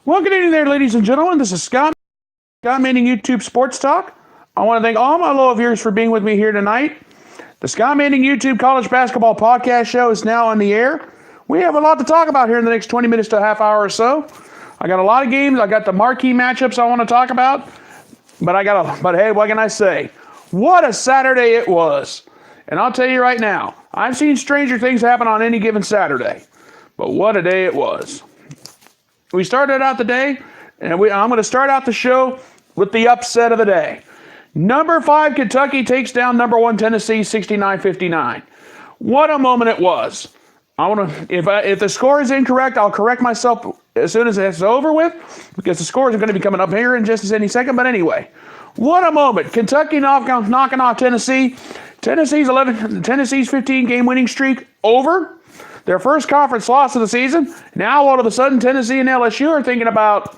Well, good evening there, ladies and gentlemen. This is Scott Manning YouTube Sports Talk. I want to thank all my loyal viewers for being with me here tonight. The Scott Manning YouTube College Basketball Podcast Show is now on the air. We have a lot to talk about here in the next 20 minutes to a half hour or so. I got a lot of games. I got the marquee matchups I want to talk about. But hey, what can I say? What a Saturday it was. And I'll tell you right now, I've seen stranger things happen on any given Saturday. But what a day it was. We started out the day, and I'm going to start out the show with the upset of the day. Number 5 Kentucky takes down number 1 Tennessee 69-59. What a moment it was. If the score is incorrect, I'll correct myself as soon as it's over with, because the scores are going to be coming up here in just any second. But anyway, what a moment. Kentucky knocking off Tennessee. Tennessee's 15-game winning streak over. Their first conference loss of the season. Now all of a sudden Tennessee and LSU are thinking about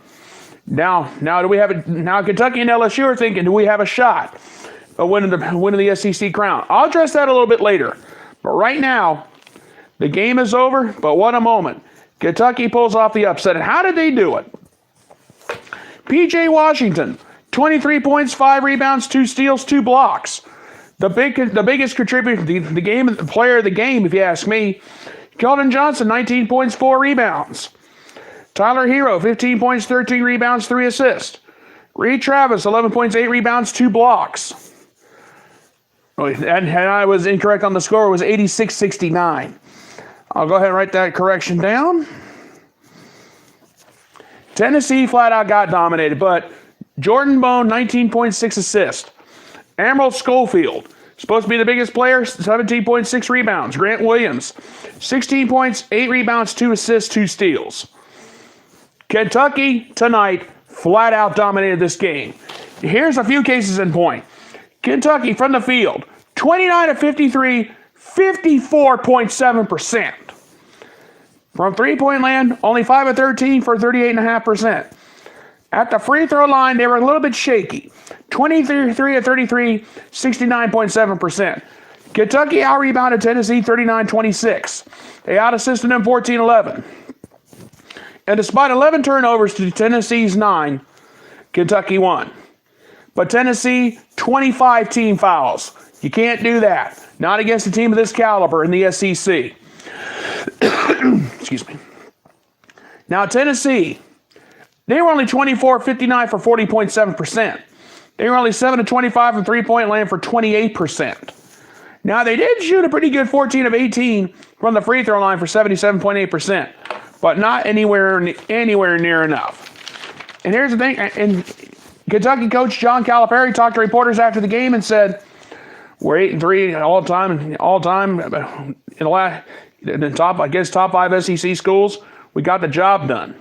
now Kentucky and LSU are thinking, do we have a shot of winning the SEC crown? I'll address that a little bit later. But right now, the game is over, but what a moment. Kentucky pulls off the upset. And how did they do it? P.J. Washington, 23 points, 5 rebounds, 2 steals, 2 blocks. The biggest contributor, the player of the game, if you ask me, Keldon Johnson, 19 points, 4 rebounds. Tyler Hero, 15 points, 13 rebounds, 3 assists. Reed Travis, 11 points, 8 rebounds, 2 blocks. And I was incorrect on the score. It was 86-69. I'll go ahead and write that correction down. Tennessee flat out got dominated, but Jordan Bone, 19.6 assists. Emerald Schofield, supposed to be the biggest player, 17.6 rebounds. Grant Williams, 16 points, 8 rebounds, 2 assists, 2 steals. Kentucky tonight flat out dominated this game. Here's a few cases in point. Kentucky from the field, 29 of 53, 54.7%. From three-point land, only 5 of 13 for 38.5%. At the free throw line, they were a little bit shaky. 23 of 33, 69.7%. Kentucky out-rebounded Tennessee 39-26. They out-assisted them 14-11. And despite 11 turnovers to Tennessee's 9, Kentucky won. But Tennessee, 25 team fouls. You can't do that. Not against a team of this caliber in the SEC. Excuse me. Now, Tennessee, they were only 24-59 for 40.7%. They were only 7 of 25 from three-point land for 28%. Now, they did shoot a pretty good 14 of 18 from the free throw line for 77.8%, but not anywhere near enough. And here's the thing, and Kentucky coach John Calipari talked to reporters after the game and said, we're 8-3 all time in the top 5 SEC schools. We got the job done.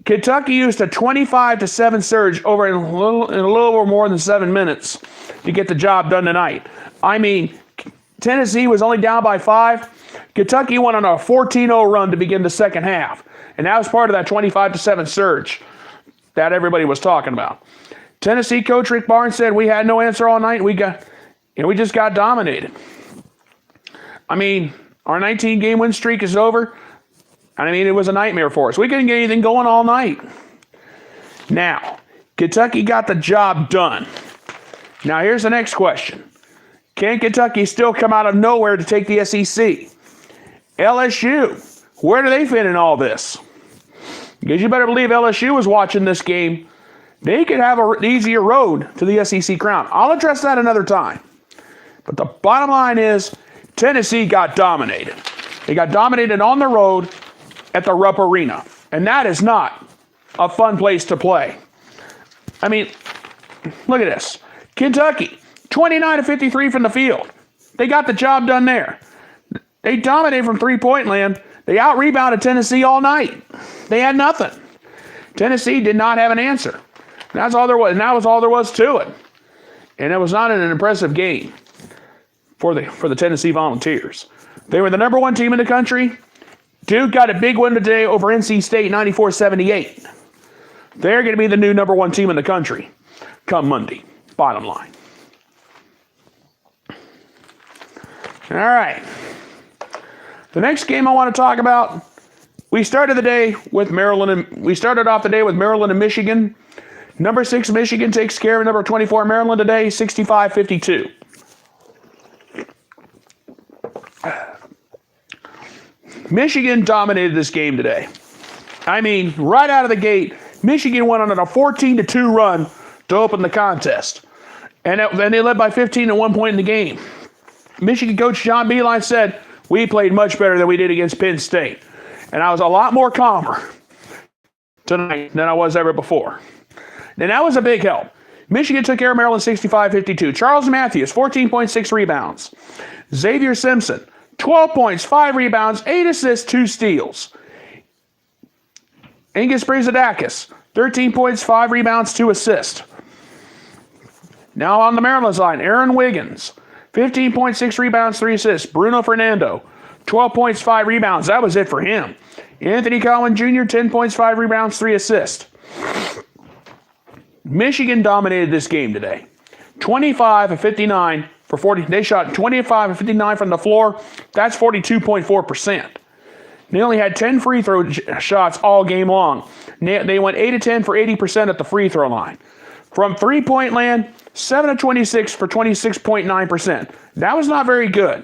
Kentucky used a 25-7 surge over in a little over more than 7 minutes to get the job done tonight. I mean, Tennessee was only down by 5. Kentucky went on a 14-0 run to begin the second half, and that was part of that 25-7 surge that everybody was talking about. Tennessee coach Rick Barnes said we had no answer all night. We just got dominated. I mean, our 19-game win streak is over. I mean, it was a nightmare for us. We couldn't get anything going all night. Now, Kentucky got the job done. Now, here's the next question. Can Kentucky still come out of nowhere to take the SEC? LSU, where do they fit in all this? Because you better believe LSU was watching this game. They could have an easier road to the SEC crown. I'll address that another time. But the bottom line is Tennessee got dominated. They got dominated on the road at the Rupp Arena. And that is not a fun place to play. I mean, look at this. Kentucky, 29 of 53 from the field. They got the job done there. They dominated from three-point land. They out-rebounded Tennessee all night. They had nothing. Tennessee did not have an answer. That's all there was. And that was all there was to it. And it was not an impressive game for the Tennessee Volunteers. They were the number 1 team in the country. Duke got a big win today over NC State, 94-78. They're going to be the new number 1 team in the country come Monday. Bottom line. All right. The next game I want to talk about, We started off the day with Maryland and Michigan. Number 6 Michigan takes care of number 24 Maryland today, 65-52. Michigan dominated this game today. I mean, right out of the gate, Michigan went on a 14-2 run to open the contest. And they led by 15 at one point in the game. Michigan coach John Beilein said, "We played much better than we did against Penn State." And I was a lot more calmer tonight than I was ever before. And that was a big help. Michigan took care of Maryland 65-52. Charles Matthews, 14.6 rebounds. Xavier Simpson, 12 points, 5 rebounds, 8 assists, 2 steals. Angus Brizadakis, 13 points, 5 rebounds, 2 assists. Now on the Maryland's line, Aaron Wiggins, 15.6 rebounds, 3 assists. Bruno Fernando, 12 points, 5 rebounds. That was it for him. Anthony Cowan Jr., 10 points, 5 rebounds, 3 assists. Michigan dominated this game today. 25 of 59 for 40. They shot 25 of 59 from the floor. That's 42.4%. They only had 10 free throw shots all game long. They went 8 of 10 for 80% at the free throw line. From three-point land, 7 of 26 for 26.9%. That was not very good.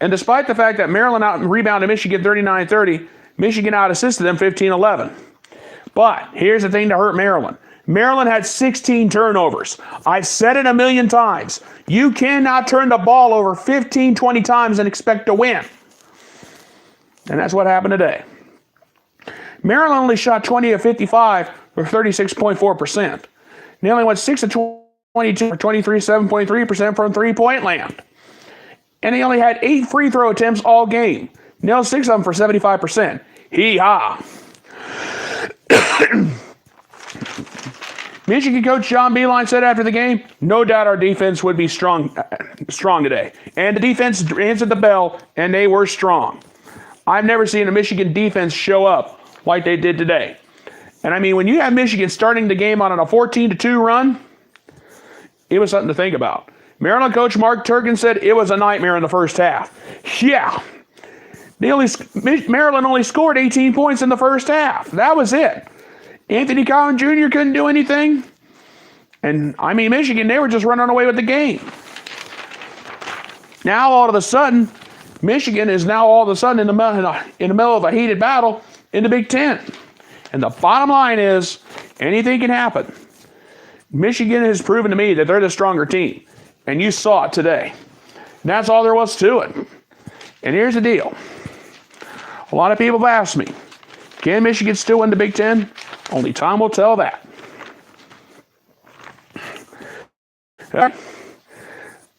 And despite the fact that Maryland out-rebounded Michigan 39-30, Michigan out-assisted them 15-11. But here's the thing to hurt Maryland. Maryland had 16 turnovers. I've said it a million times. You cannot turn the ball over 15, 20 times and expect to win. And that's what happened today. Maryland only shot 20 of 55 for 36.4%. They only went 6 of 22 for 7.3% from three-point land. And they only had 8 free throw attempts all game. Nailed 6 of them for 75%. Hee-haw. Michigan coach John Beilein said after the game, "No doubt our defense would be strong today." And the defense answered the bell, and they were strong. I've never seen a Michigan defense show up like they did today. And I mean, when you have Michigan starting the game on a 14-2 run, it was something to think about. Maryland coach Mark Turgeon said it was a nightmare in the first half. Yeah. Maryland only scored 18 points in the first half. That was it. Anthony Cowan Jr. couldn't do anything. And, I mean, Michigan, they were just running away with the game. Now, all of a sudden, Michigan is now all of a sudden in the middle of a heated battle in the Big Ten. And the bottom line is, anything can happen. Michigan has proven to me that they're the stronger team. And you saw it today. And that's all there was to it. And here's the deal. A lot of people have asked me, can Michigan still win the Big Ten? Only time will tell that.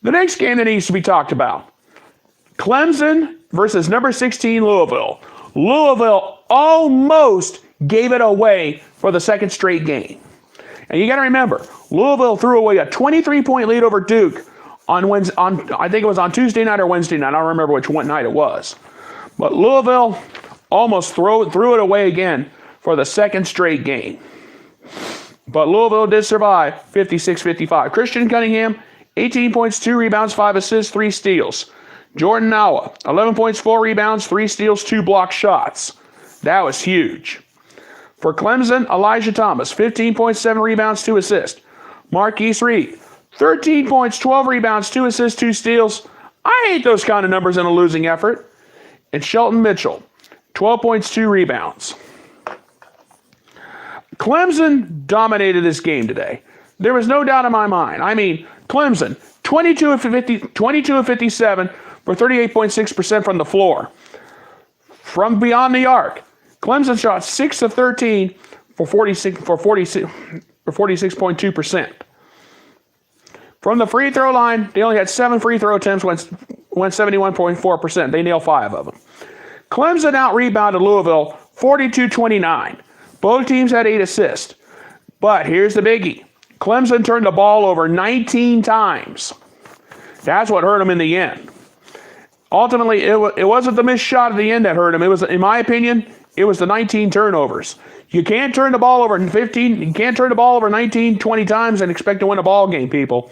The next game that needs to be talked about. Clemson versus number 16 Louisville. Louisville almost gave it away for the second straight game. And you got to remember, Louisville threw away a 23-point lead over Duke on I think it was on Tuesday night or Wednesday night. I don't remember which one night it was. But Louisville almost threw it away again for the second straight game. But Louisville did survive 56-55. Christian Cunningham, 18 points, 2 rebounds, 5 assists, 3 steals. Jordan Noah, 11 points, 4 rebounds, 3 steals, 2 blocked shots. That was huge. For Clemson, Elijah Thomas, 15 points, 7 rebounds, 2 assists. Marquise Reed, 13 points, 12 rebounds, 2 assists, 2 steals. I hate those kind of numbers in a losing effort. And Shelton Mitchell, 12 points, 2 rebounds. Clemson dominated this game today. There was no doubt in my mind. I mean, Clemson, 22 of 57 for 38.6% from the floor. From beyond the arc, Clemson shot 6 of 13 for 46.2%. From the free throw line, they only had 7 free throw attempts, went 71.4%. They nailed 5 of them. Clemson out-rebounded Louisville 42-29. Both teams had 8 assists. But here's the biggie. Clemson turned the ball over 19 times. That's what hurt them in the end. Ultimately, it wasn't the missed shot at the end that hurt them. It was, in my opinion, it was the 19 turnovers. You can't turn the ball over 19, 20 times and expect to win a ball game, people.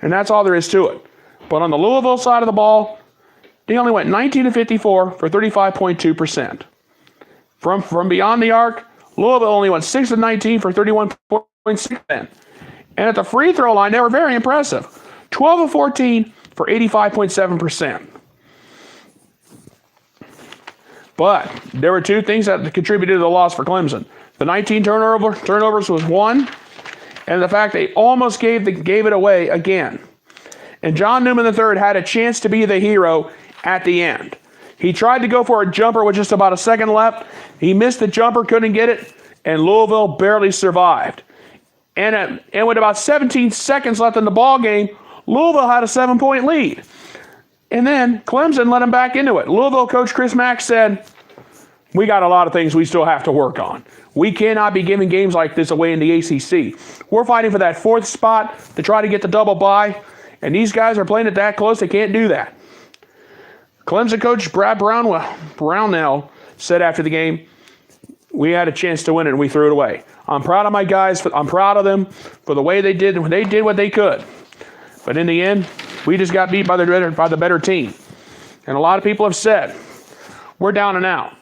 And that's all there is to it. But on the Louisville side of the ball, They only went 19 of 54 for 35.2%. From beyond the arc, Louisville only went 6 of 19 for 31.6%. And at the free throw line, they were very impressive. 12 of 14 for 85.7%. But there were two things that contributed to the loss for Clemson. The 19 turnovers was one, and the fact they almost gave it away again. And John Newman III had a chance to be the hero at the end. He tried to go for a jumper with just about a second left. He missed the jumper, couldn't get it, and Louisville barely survived. And with about 17 seconds left in the ball game, Louisville had a 7-point lead. And then Clemson let him back into it. Louisville coach Chris Mack said, we got a lot of things we still have to work on. We cannot be giving games like this away in the ACC. We're fighting for that fourth spot to try to get the double bye, and these guys are playing it that close, they can't do that. Clemson coach Brad Brownell said after the game, we had a chance to win it and we threw it away. I'm proud of my guys. I'm proud of them for the way they did what they could. But in the end, we just got beat by the better team. And a lot of people have said, we're down and out.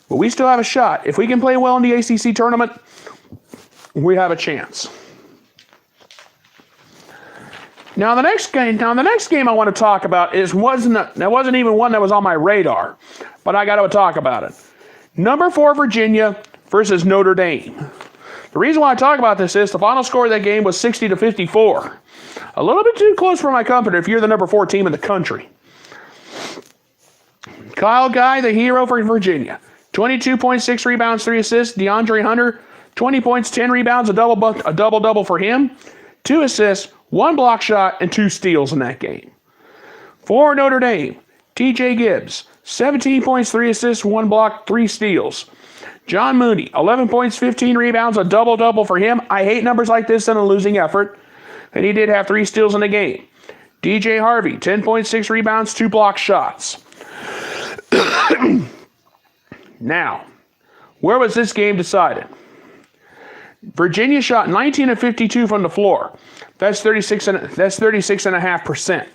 But we still have a shot. If we can play well in the ACC tournament, we have a chance. Now the next game I want to talk about wasn't even one that was on my radar, but I got to talk about it. Number 4 Virginia versus Notre Dame. The reason why I talk about this is the final score of that game was 60-54. A little bit too close for my comfort if you're the number 4 team in the country. Kyle Guy, the hero for Virginia. 22.6 rebounds, 3 assists. DeAndre Hunter, 20 points, 10 rebounds, a double-double for him. 2 assists, 1 block shot, and 2 steals in that game. For Notre Dame, TJ Gibbs, 17 points, 3 assists, 1 block, 3 steals. John Mooney, 11 points, 15 rebounds, a double-double for him. I hate numbers like this in a losing effort. And he did have 3 steals in the game. DJ Harvey, 10.6 rebounds, 2 block shots. Now, where was this game decided? Virginia shot 19 of 52 from the floor. That's 36.5%.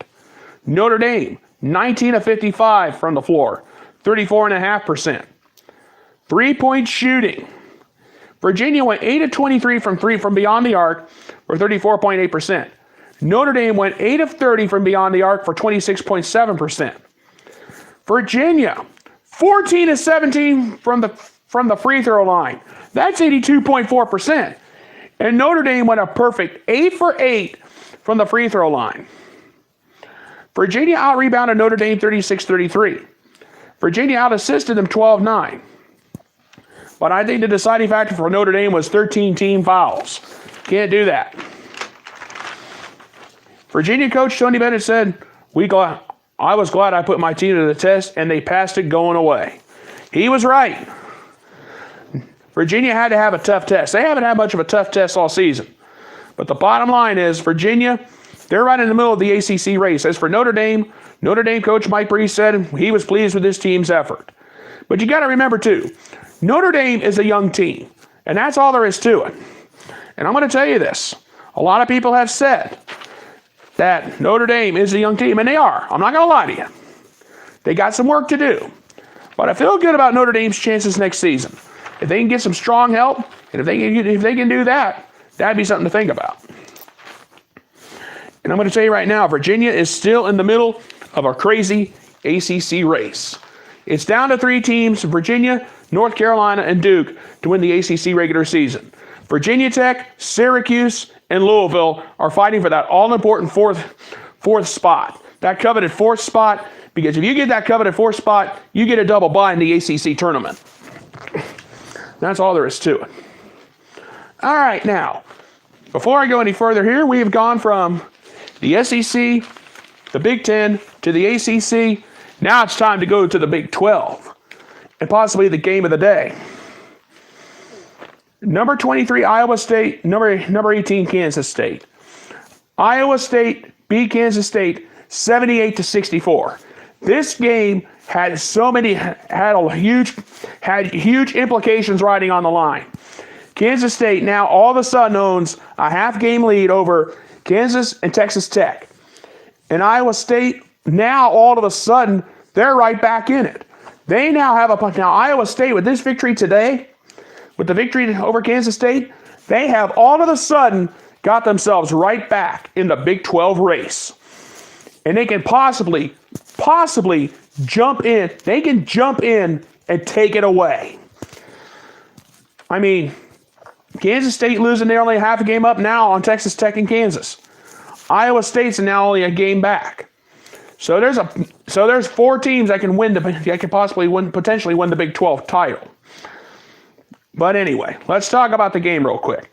Notre Dame, 19 of 55 from the floor. 34.5%. 3-point shooting. Virginia went 8 of 23 from beyond the arc for 34.8%. Notre Dame went 8 of 30 from beyond the arc for 26.7%. Virginia, 14 of 17 from the free throw line. That's 82.4%. And Notre Dame went a perfect 8 for 8 from the free throw line. Virginia out-rebounded Notre Dame 36-33. Virginia out-assisted them 12-9. But I think the deciding factor for Notre Dame was 13 team fouls. Can't do that. Virginia coach Tony Bennett said, I was glad I put my team to the test, and they passed it going away. He was right. Virginia had to have a tough test. They haven't had much of a tough test all season. But the bottom line is, Virginia, they're right in the middle of the ACC race. As for Notre Dame coach Mike Brees said he was pleased with his team's effort. But you got to remember, too, Notre Dame is a young team, and that's all there is to it. And I'm going to tell you this. A lot of people have said that Notre Dame is a young team, and they are. I'm not going to lie to you. They got some work to do. But I feel good about Notre Dame's chances next season. If they can get some strong help, and if they can do that, that'd be something to think about. And I'm going to tell you right now, Virginia is still in the middle of a crazy ACC race. It's down to 3 teams, Virginia, North Carolina, and Duke, to win the ACC regular season. Virginia Tech, Syracuse, and Louisville are fighting for that all-important fourth spot. That coveted 4th spot, because if you get that coveted 4th spot, you get a double bye in the ACC tournament. That's all there is to it. All right, now, before I go any further here, we have gone from the SEC, the Big Ten, to the ACC. Now it's time to go to the Big 12, and possibly the game of the day. Number 23, Iowa State. Number 18, Kansas State. Iowa State beat Kansas State 78-64. This game had huge implications riding on the line. Kansas State now all of a sudden owns a half-game lead over Kansas and Texas Tech. And Iowa State now all of a sudden they're right back in it. They now have now Iowa State, with this victory today, with the victory over Kansas State, they have all of a sudden got themselves right back in the Big 12 race. And they can possibly jump in. They can jump in and take it away. I mean, Kansas State losing, they're only half a game up now on Texas Tech and Kansas. Iowa State's now only a game back. So there's 4 teams that can potentially win the Big 12 title. But anyway, let's talk about the game real quick.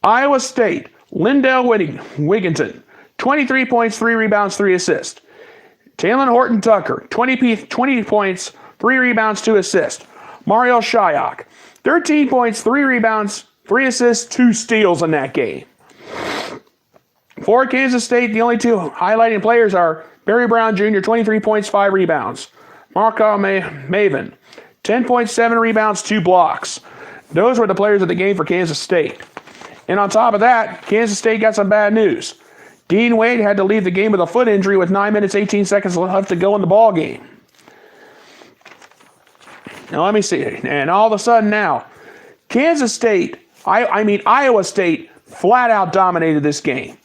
Iowa State, Lindell Wigginton, 23 points, 3 rebounds, 3 assists. Taylor Horton Tucker, 20 points, 3 rebounds, 2 assists. Mario Shyok, 13 points, 3 rebounds, 3 assists, 2 steals in that game. For Kansas State, the only 2 highlighting players are Barry Brown Jr., 23 points, 5 rebounds. Marco Maven, 10.7 rebounds, 2 blocks. Those were the players of the game for Kansas State. And on top of that, Kansas State got some bad news. Dean Wade had to leave the game with a foot injury with 9 minutes, 18 seconds left to go in the ball game. Now let me see. And all of a sudden now, Kansas State, Iowa State flat out dominated this game.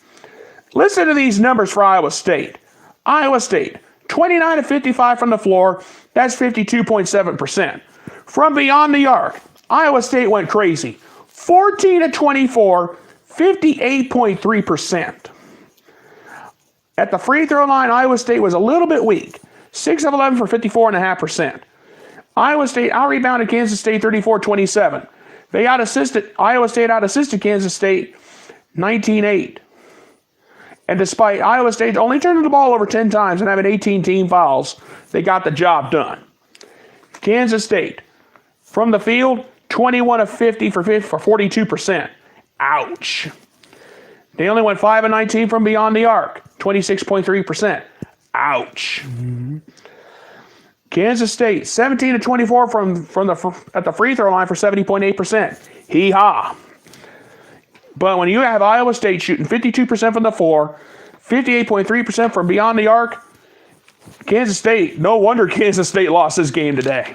Listen to these numbers for Iowa State. Iowa State, 29 of 55 from the floor. That's 52.7%. From beyond the arc, Iowa State went crazy. 14 of 24, 58.3%. At the free throw line, Iowa State was a little bit weak. 6 of 11 for 54.5%. Iowa State out-rebounded Kansas State 34-27. Iowa State out-assisted Kansas State 19-8. And despite Iowa State only turning the ball over 10 times and having 18 team fouls, they got the job done. Kansas State, from the field, 21 of 50 for 42%. Ouch. They only went 5 of 19 from beyond the arc, 26.3%. Ouch. Mm-hmm. Kansas State, 17 of 24 at the free throw line for 70.8%. Hee-haw. But when you have Iowa State shooting 52% from the floor, 58.3% from beyond the arc, Kansas State, no wonder Kansas State lost this game today.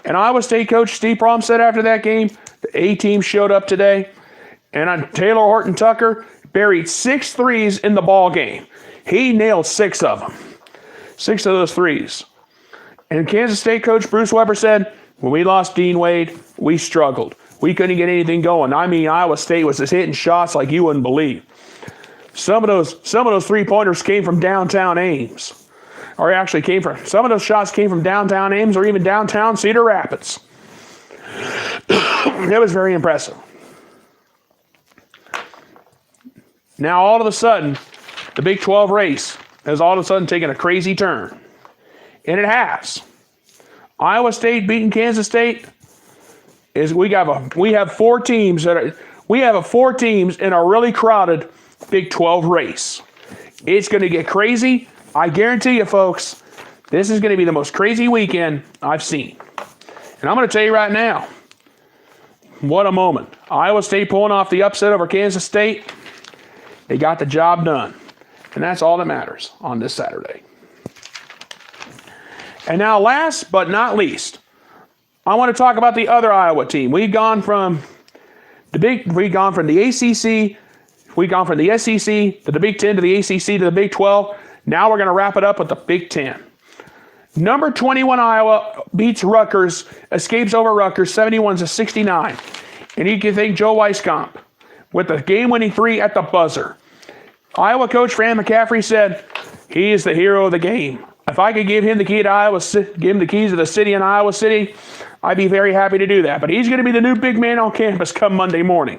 And Iowa State coach Steve Prohm said after that game, the A-team showed up today, and Taylor Horton Tucker buried 6 threes in the ball game. He nailed 6 of them. 6 of those threes. And Kansas State coach Bruce Weber said, when we lost Dean Wade, we struggled. We couldn't get anything going. I mean, Iowa State was just hitting shots like you wouldn't believe. Some of those three-pointers came from downtown Ames. Or actually some of those shots came from downtown Ames or even downtown Cedar Rapids. It was very impressive. Now, all of a sudden, the Big 12 race has all of a sudden taken a crazy turn. And it has. Iowa State beating Kansas State we have 4 teams in a really crowded Big 12 race. It's going to get crazy. I guarantee you, folks, this is going to be the most crazy weekend I've seen. And I'm going to tell you right now, what a moment. Iowa State pulling off the upset over Kansas State. They got the job done. And that's all that matters on this Saturday. And now, last but not least, I want to talk about the other Iowa team. We've gone from the ACC, we've gone from the SEC to the Big 10 to the ACC to the Big 12. Now we're going to wrap it up with the Big 10. Number 21 Iowa beats Rutgers, escapes over Rutgers 71-69. And you can thank Joe Weiskamp with the game-winning 3 at the buzzer. Iowa coach Fran McCaffrey said, he is the hero of the game. If I could give him the key to give him the keys to the city in Iowa City, I'd be very happy to do that. But he's going to be the new big man on campus come Monday morning.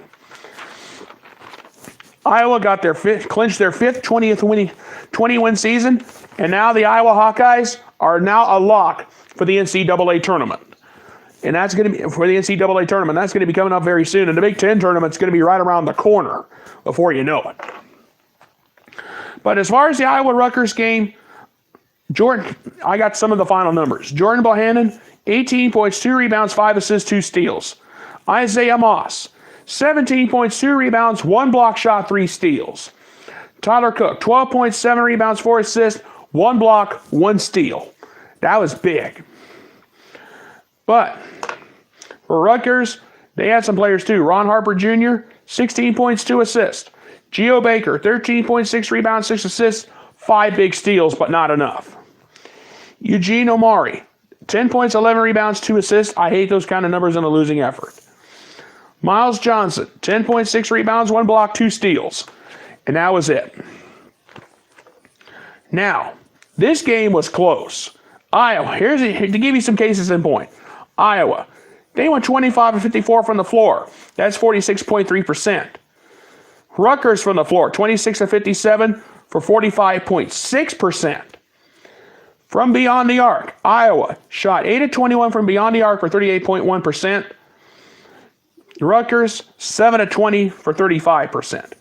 Iowa got clinched their 5th 20-win season, and now the Iowa Hawkeyes are now a lock for the NCAA tournament. And that's going to be for the NCAA tournament. That's going to be coming up very soon. And the Big 10 tournament's going to be right around the corner before you know it. But as far as the Iowa-Rutgers game, I got some of the final numbers. Jordan Bohannon, 18 points, 2 rebounds, 5 assists, 2 steals. Isaiah Moss, 17 points, 2 rebounds, 1 block shot, 3 steals. Tyler Cook, 12 points, 7 rebounds, 4 assists, 1 block, 1 steal. That was big. But for Rutgers, they had some players too. Ron Harper Jr., 16 points, 2 assists. Geo Baker, 13.6 rebounds, 6 assists, 5 big steals, but not enough. Eugene Omari, 10 points, 11 rebounds, 2 assists. I hate those kind of numbers in a losing effort. Miles Johnson, 10.6 rebounds, 1 block, 2 steals. And that was it. Now, this game was close. Iowa, to give you some cases in point. Iowa, they went 25 of 54 from the floor. That's 46.3%. Rutgers from the floor, 26 of 57 for 45.6%. From beyond the arc, Iowa shot 8 of 21 from beyond the arc for 38.1%. Rutgers, 7 of 20 for 35%.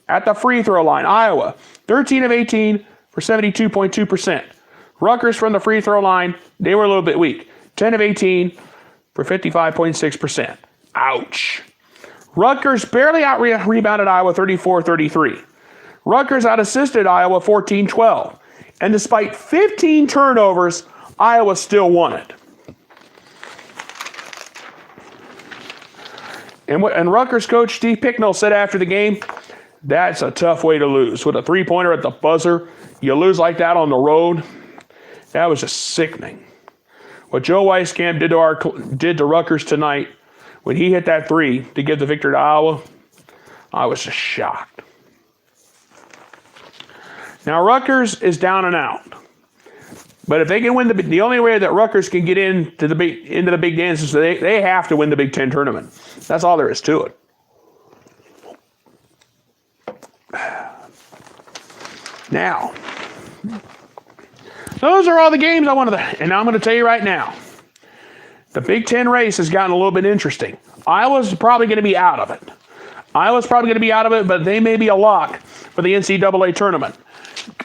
At the free throw line, Iowa, 13 of 18 for 72.2%. Rutgers from the free throw line, they were a little bit weak. 10 of 18 for 55.6%. Ouch. Rutgers barely out-rebounded Iowa 34-33. Rutgers out-assisted Iowa 14-12. And despite 15 turnovers, Iowa still won it. And Rutgers coach Steve Picknell said after the game, that's a tough way to lose. With a three-pointer at the buzzer, you lose like that on the road. That was just sickening. What Joe Weiskamp did to Rutgers tonight, when he hit that three to give the victory to Iowa, I was just shocked. Now, Rutgers is down and out. But if they can win the only way that Rutgers can get into the big dance is they have to win the Big Ten tournament. That's all there is to it. Now, those are all the games I wanted to, and I'm going to tell you right now, the Big Ten race has gotten a little bit interesting. Iowa's probably going to be out of it. But they may be a lock for the NCAA tournament.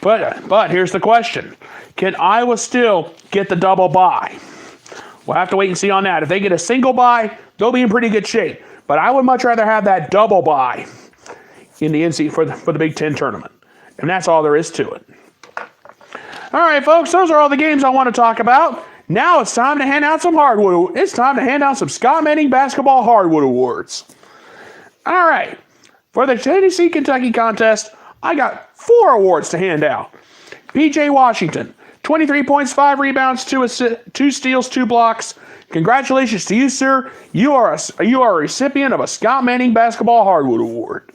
But here's the question. Can Iowa still get the double bye? We'll have to wait and see on that. If they get a single bye, they'll be in pretty good shape. But I would much rather have that double bye in the NC for the Big Ten tournament. And that's all there is to it. All right, folks, those are all the games I want to talk about. Now it's time to hand out some Hardwood. It's time to hand out some Scott Manning Basketball Hardwood Awards. All right. For the Tennessee-Kentucky contest, I got 4 awards to hand out. P.J. Washington, 23 points, 5 rebounds, 2 steals, 2 blocks. Congratulations to you, sir. You are a recipient of a Scott Manning Basketball Hardwood Award.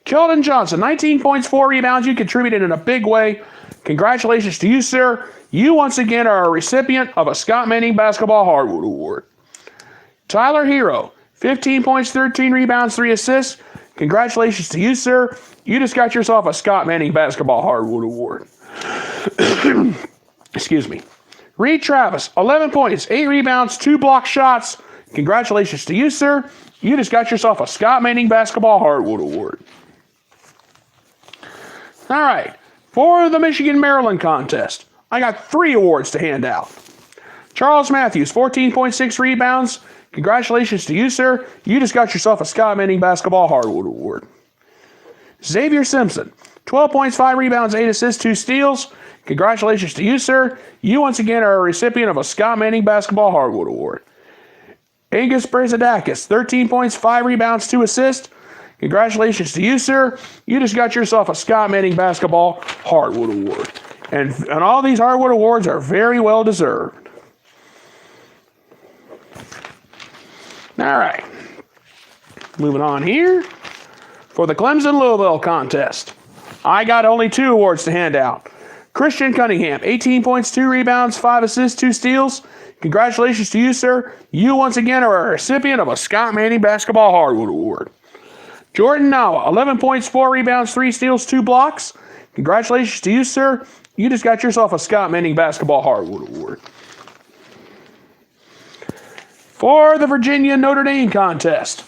Keldon Johnson, 19 points, 4 rebounds. You contributed in a big way. Congratulations to you, sir. You once again are a recipient of a Scott Manning Basketball Hardwood Award. Tyler Hero, 15 points, 13 rebounds, 3 assists. Congratulations to you, sir. You just got yourself a Scott Manning Basketball Hardwood Award. Excuse me. Reed Travis, 11 points, 8 rebounds, 2 block shots. Congratulations to you, sir. You just got yourself a Scott Manning Basketball Hardwood Award. All right. For the Michigan-Maryland contest, I got 3 awards to hand out. Charles Matthews, 14.6 rebounds. Congratulations to you, sir. You just got yourself a Scott Manning Basketball Hardwood Award. Xavier Simpson, 12 points, 5 rebounds, 8 assists, 2 steals. Congratulations to you, sir. You once again are a recipient of a Scott Manning Basketball Hardwood Award. Angus Brazadakis, 13 points, 5 rebounds, 2 assists. Congratulations to you, sir. You just got yourself a Scott Manning Basketball Hardwood Award. And all these Hardwood Awards are very well deserved. All right. Moving on here. For the Clemson-Louisville contest, I got only 2 awards to hand out. Christian Cunningham, 18 points, 2 rebounds, 5 assists, 2 steals. Congratulations to you, sir. You once again are a recipient of a Scott Manning Basketball Hardwood Award. Jordan Nawa, 11 points, 4 rebounds, 3 steals, 2 blocks. Congratulations to you, sir. You just got yourself a Scott Manning Basketball Hardwood Award. For the Virginia-Notre Dame contest,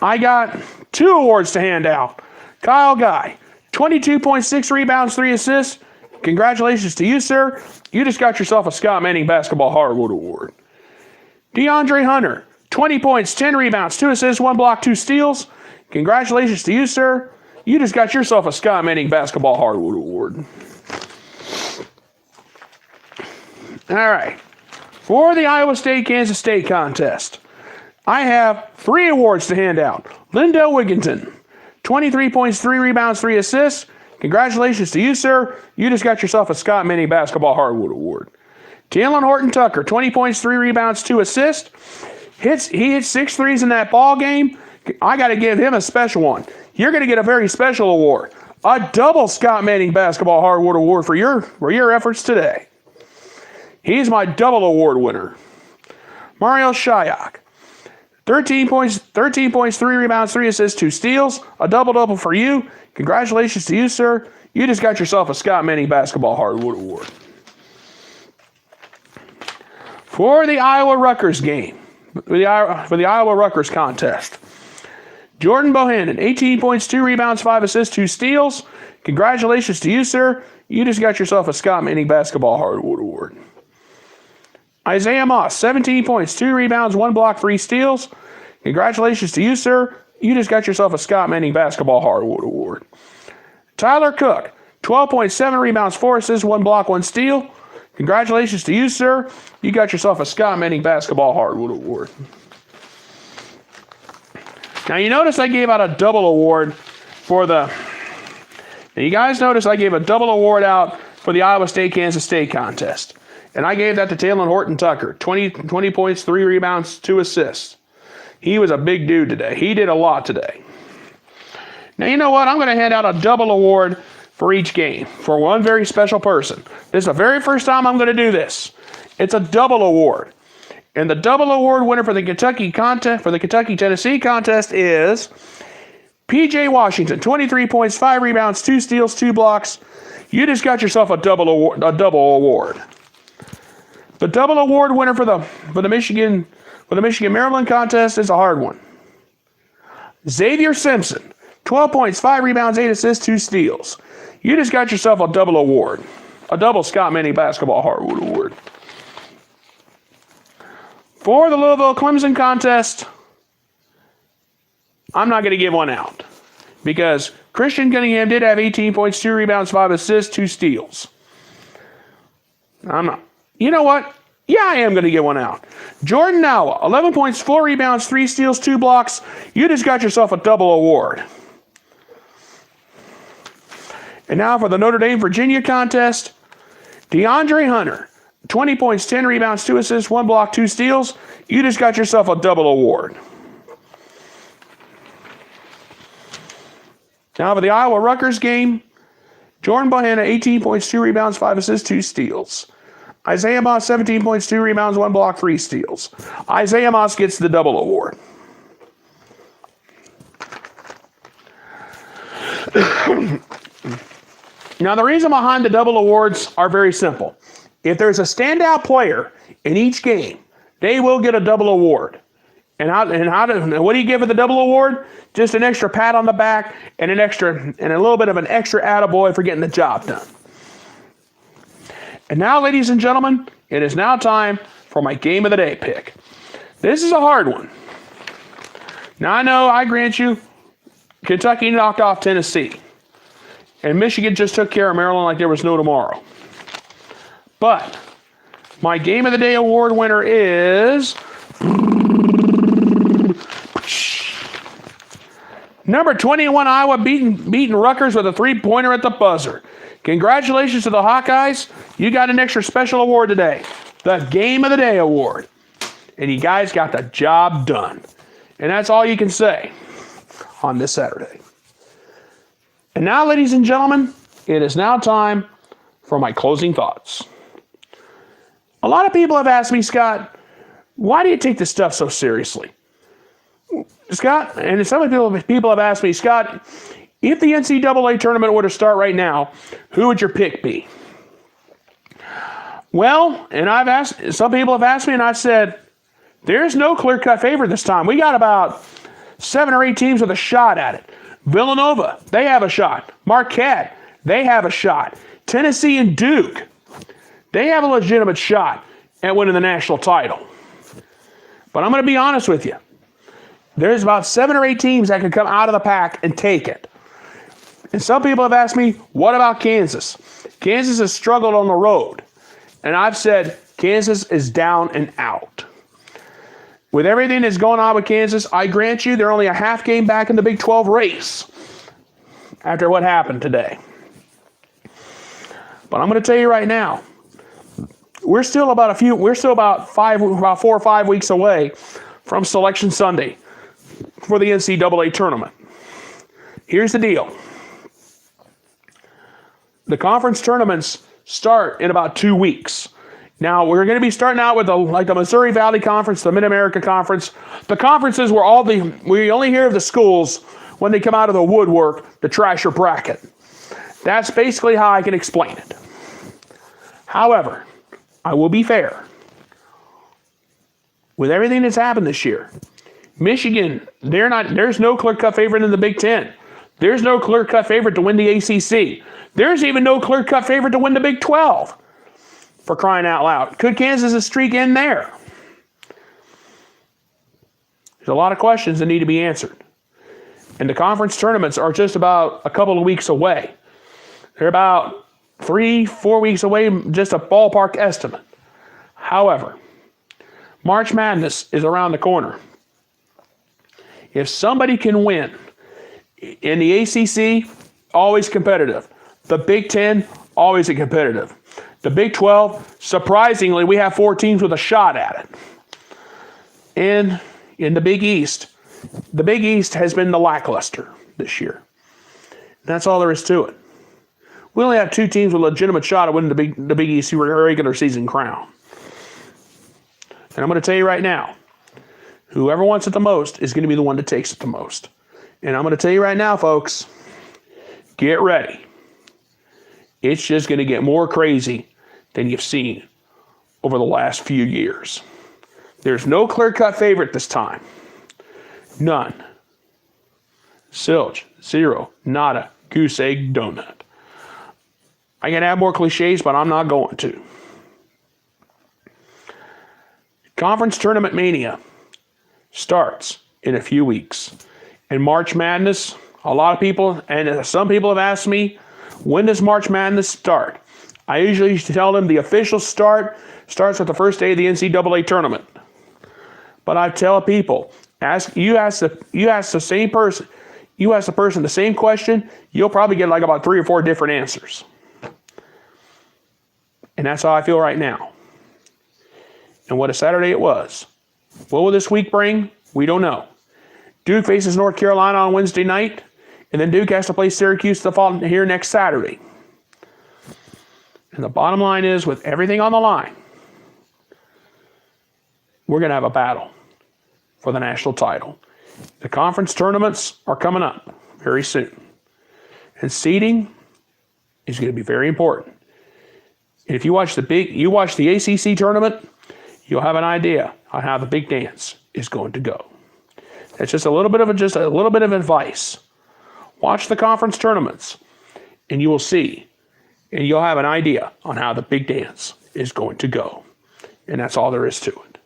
I got 2 awards to hand out. Kyle Guy, 22.6 rebounds, 3 assists. Congratulations to you, sir. You just got yourself a Scott Manning Basketball Hardwood Award. DeAndre Hunter, 20 points, 10 rebounds, 2 assists, 1 block, 2 steals. Congratulations to you, sir. You just got yourself a Scott Manning Basketball Hardwood Award. All right. For the Iowa State-Kansas State contest, I have 3 awards to hand out. Lindell Wigginton, 23 points, 3 rebounds, 3 assists. Congratulations to you, sir. You just got yourself a Scott Manning Basketball Hardwood Award. Talon Horton Tucker, 20 points, 3 rebounds, 2 assists. He hit 6 threes in that ball game. I got to give him a special one. You're going to get a very special award. A double Scott Manning Basketball Hardwood Award for your efforts today. He's my double award winner. Mario Shayak, 13 points, 3 rebounds, 3 assists, 2 steals. A double-double for you. Congratulations to you, sir. You just got yourself a Scott Manning Basketball Hardwood Award. For the Iowa Rutgers game, for the Iowa Rutgers contest, Jordan Bohannon, 18 points, 2 rebounds, 5 assists, 2 steals. Congratulations to you, sir. You just got yourself a Scott Manning Basketball Hardwood Award. Isaiah Moss, 17 points, 2 rebounds, 1 block, 3 steals. Congratulations to you, sir. You just got yourself a Scott Manning Basketball Hardwood Award. Tyler Cook, 12 points, 7 rebounds, 4 assists, 1 block, 1 steal. Congratulations to you, sir. You got yourself a Scott Manning Basketball Hardwood Award. Now, you notice I gave out a double award for the... Now, you guys notice I gave a double award out for the Iowa State-Kansas State contest. And I gave that to Talon Horton Tucker. 20 points, 3 rebounds, 2 assists. He was a big dude today. He did a lot today. Now, you know what? I'm going to hand out a double award for each game for one very special person. This is the very first time I'm going to do this. It's a double award. And the double award winner for the Kentucky-Tennessee contest is P.J. Washington. 23 points, 5 rebounds, 2 steals, 2 blocks. You just got yourself a double award. The double award winner for the Michigan Maryland contest is a hard one. Xavier Simpson, 12 points, 5 rebounds, 8 assists, 2 steals. You just got yourself a double award, a double Scott Manning Basketball Hardwood Award. For the Louisville Clemson contest, I'm not going to give one out because Christian Cunningham did have 18 points, 2 rebounds, 5 assists, 2 steals. I'm not. You know what? Yeah, I am going to get one out. Jordan Nowa, 11 points, 4 rebounds, 3 steals, 2 blocks. You just got yourself a double award. And now for the Notre Dame Virginia contest, DeAndre Hunter, 20 points, 10 rebounds, 2 assists, 1 block, 2 steals. You just got yourself a double award. Now for the Iowa Rutgers game, Jordan Bohannon, 18 points, 2 rebounds, 5 assists, 2 steals. Isaiah Moss, 17 points, 2 rebounds, 1 block, 3 steals. Isaiah Moss gets the double award. Now, the reason behind the double awards are very simple. If there's a standout player in each game, they will get a double award. And what do you give for the double award? Just an extra pat on the back and a little bit of an extra attaboy for getting the job done. And now, ladies and gentlemen, it is now time for my Game of the Day pick. This is a hard one. Now, I know, I grant you, Kentucky knocked off Tennessee. And Michigan just took care of Maryland like there was no tomorrow. But my Game of the Day award winner is number 21 Iowa beating Rutgers with a 3-pointer at the buzzer. Congratulations to the Hawkeyes. You got an extra special award today, the Game of the Day award. And you guys got the job done. And that's all you can say on this Saturday. And now, ladies and gentlemen, it is now time for my closing thoughts. A lot of people have asked me, Scott, why do you take this stuff so seriously? Scott, and some people have asked me, Scott, if the NCAA tournament were to start right now, who would your pick be? Well, and some people have asked me, and I said, there's no clear-cut favorite this time. We got about 7 or 8 teams with a shot at it. Villanova, they have a shot. Marquette, they have a shot. Tennessee and Duke, they have a legitimate shot at winning the national title. But I'm going to be honest with you. There's about 7 or 8 teams that could come out of the pack and take it. And some people have asked me, what about Kansas? Kansas has struggled on the road. And I've said, Kansas is down and out. With everything that's going on with Kansas, I grant you they're only a half game back in the Big 12 race after what happened today. But I'm going to tell you right now, we're still about 4 or 5 weeks away from Selection Sunday for the NCAA tournament. Here's the deal. The conference tournaments start in about 2 weeks. Now, we're going to be starting out with the Missouri Valley Conference, the Mid-America Conference. The conferences where we only hear of the schools when they come out of the woodwork, the trash or bracket. That's basically how I can explain it. However, I will be fair. With everything that's happened this year, Michigan, there's no clear-cut favorite in the Big Ten. There's no clear-cut favorite to win the ACC. There's even no clear-cut favorite to win the Big 12. For crying out loud. Could Kansas' streak end there? There's a lot of questions that need to be answered. And the conference tournaments are just about a couple of weeks away. They're about 3-4 weeks away, just a ballpark estimate. However, March Madness is around the corner. If somebody can win in the ACC, always competitive. The Big Ten, always a competitive. The Big 12, surprisingly, we have 4 teams with a shot at it. And in the Big East has been the lackluster this year. That's all there is to it. We only have 2 teams with a legitimate shot at winning the Big East regular season crown. And I'm going to tell you right now, whoever wants it the most is going to be the one that takes it the most. And I'm going to tell you right now, folks, get ready. It's just going to get more crazy than you've seen over the last few years. There's no clear-cut favorite this time. None. Zilch, zero, nada, goose egg, donut. I can add more cliches, but I'm not going to. Conference Tournament Mania starts in a few weeks. And March Madness, a lot of people, and some people have asked me, when does March Madness start? I usually tell them the official start starts with the first day of the NCAA tournament. But I tell people, ask the person the same question, you'll probably get like about 3 or 4 different answers. And that's how I feel right now. And what a Saturday it was. What will this week bring? We don't know. Duke faces North Carolina on Wednesday night, and then Duke has to play Syracuse here next Saturday. And the bottom line is, with everything on the line, we're going to have a battle for the national title. The conference tournaments are coming up very soon. And seeding is going to be very important. And if you watch the ACC tournament, you'll have an idea on how the big dance is going to go. That's just a little bit of advice. Watch the conference tournaments, and you will see, and you'll have an idea on how the big dance is going to go. And that's all there is to it.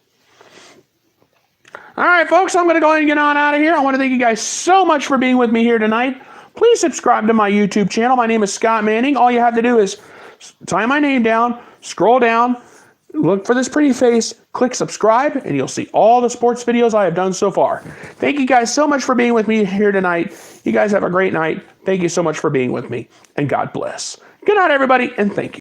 All right, folks, I'm going to go ahead and get on out of here. I want to thank you guys so much for being with me here tonight. Please subscribe to my YouTube channel. My name is Scott Manning. All you have to do is type my name down, scroll down, look for this pretty face, click subscribe, and you'll see all the sports videos I have done so far. Thank you guys so much for being with me here tonight. You guys have a great night. Thank you so much for being with me, and God bless. Good night, everybody, and thank you.